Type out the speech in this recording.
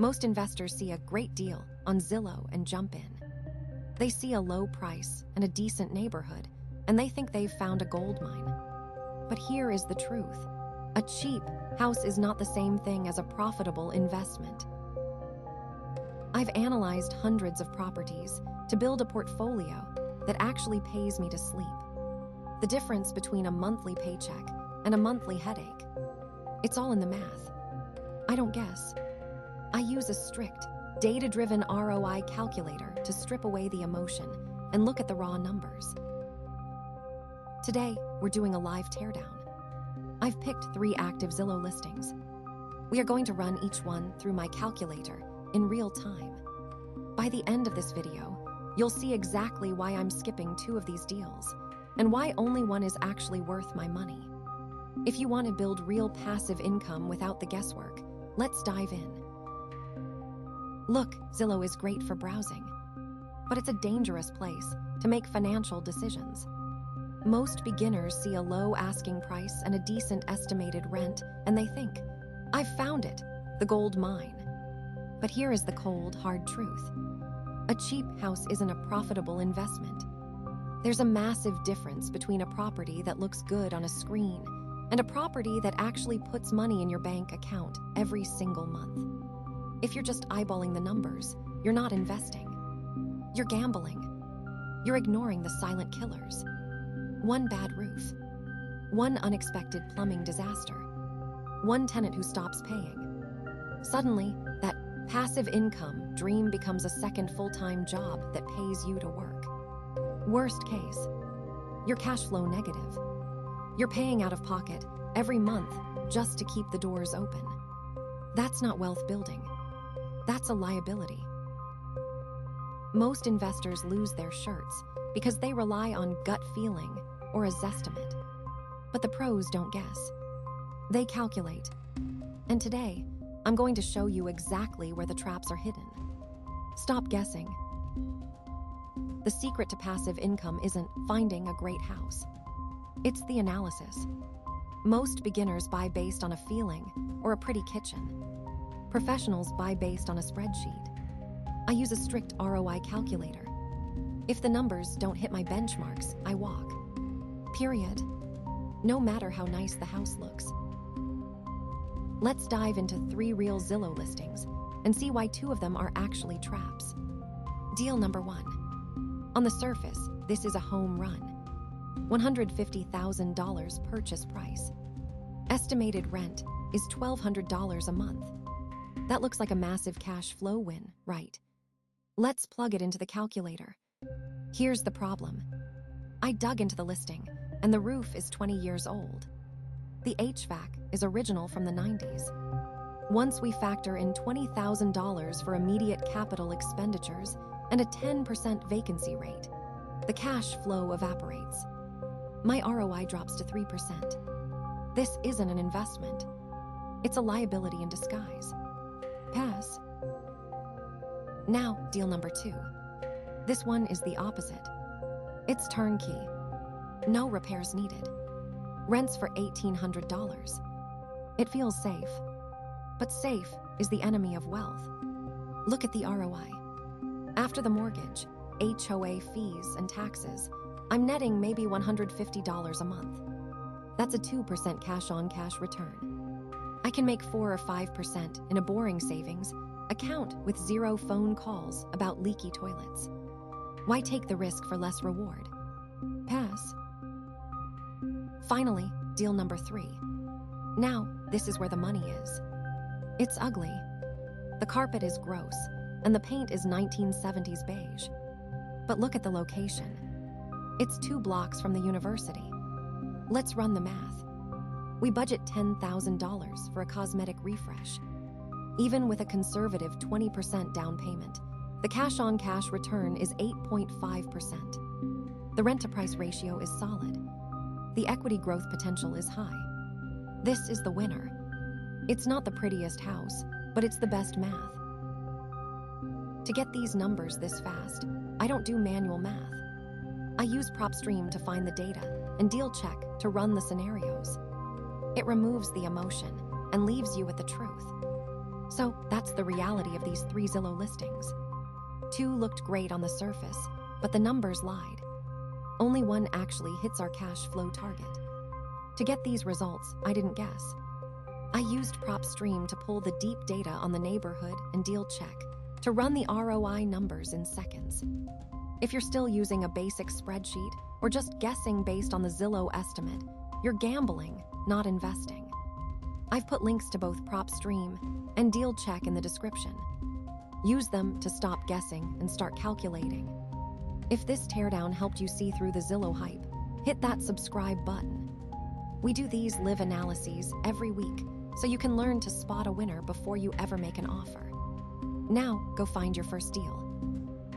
Most investors see a great deal on Zillow and jump in. They see a low price and a decent neighborhood, and they think they've found a gold mine. But here is the truth. A cheap house is not the same thing as a profitable investment. I've analyzed hundreds of properties to build a portfolio that actually pays me to sleep. The difference between a monthly paycheck and a monthly headache. It's all in the math. I don't guess. I use a strict, data-driven ROI calculator to strip away the emotion and look at the raw numbers. Today, we're doing a live teardown. I've picked 3 active Zillow listings. We are going to run each one through my calculator in real time. By the end of this video, you'll see exactly why I'm skipping 2 of these deals and why only one is actually worth my money. If you want to build real passive income without the guesswork, let's dive in. Look, Zillow is great for browsing, but it's a dangerous place to make financial decisions. Most beginners see a low asking price and a decent estimated rent, and they think, I've found it, the gold mine. But here is the cold, hard truth. A cheap house isn't a profitable investment. There's a massive difference between a property that looks good on a screen and a property that actually puts money in your bank account every single month. If you're just eyeballing the numbers, you're not investing. You're gambling. You're ignoring the silent killers. One bad roof. One unexpected plumbing disaster. One tenant who stops paying. Suddenly, that passive income dream becomes a second full-time job that pays you to work. Worst case, you're cash flow negative. You're paying out of pocket every month just to keep the doors open. That's not wealth building. That's a liability. Most investors lose their shirts because they rely on gut feeling or a zestimate. But the pros don't guess. They calculate. And today, I'm going to show you exactly where the traps are hidden. Stop guessing. The secret to passive income isn't finding a great house. It's the analysis. Most beginners buy based on a feeling or a pretty kitchen. Professionals buy based on a spreadsheet. I use a strict ROI calculator. If the numbers don't hit my benchmarks, I walk. Period. No matter how nice the house looks. Let's dive into 3 real Zillow listings and see why 2 of them are actually traps. Deal number 1. On the surface, this is a home run. $150,000 purchase price. Estimated rent is $1,200 a month. That looks like a massive cash flow win, right? Let's plug it into the calculator. Here's the problem. I dug into the listing, and the roof is 20 years old. The HVAC is original from the 90s. Once we factor in $20,000 for immediate capital expenditures and a 10% vacancy rate, the cash flow evaporates. My ROI drops to 3%. This isn't an investment. It's a liability in disguise. Pass. Now, deal number 2. This one is the opposite. It's turnkey. No repairs needed. Rents for $1,800. It feels safe. But safe is the enemy of wealth. Look at the ROI. After the mortgage, HOA fees, and taxes, I'm netting maybe $150 a month. That's a 2% cash-on-cash return. I can make 4 or 5% in a boring savings account with 0 phone calls about leaky toilets. Why take the risk for less reward? Pass. Finally, deal number 3. Now, this is where the money is. It's ugly. The carpet is gross, and the paint is 1970s beige. But look at the location. It's 2 blocks from the university. Let's run the math. We budget $10,000 for a cosmetic refresh. Even with a conservative 20% down payment, the cash-on-cash return is 8.5%. The rent-to-price ratio is solid. The equity growth potential is high. This is the winner. It's not the prettiest house, but it's the best math. To get these numbers this fast, I don't do manual math. I use PropStream to find the data and Deal Check to run the scenarios. It removes the emotion and leaves you with the truth. So that's the reality of these 3 Zillow listings. 2 looked great on the surface, but the numbers lied. Only 1 actually hits our cash flow target. To get these results, I didn't guess. I used PropStream to pull the deep data on the neighborhood and deal check to run the ROI numbers in seconds. If you're still using a basic spreadsheet or just guessing based on the Zillow estimate, you're gambling, not investing. I've put links to both PropStream and Deal Check in the description. Use them to stop guessing and start calculating. If this teardown helped you see through the Zillow hype, hit that subscribe button. We do these live analyses every week, so you can learn to spot a winner before you ever make an offer. Now, go find your first deal.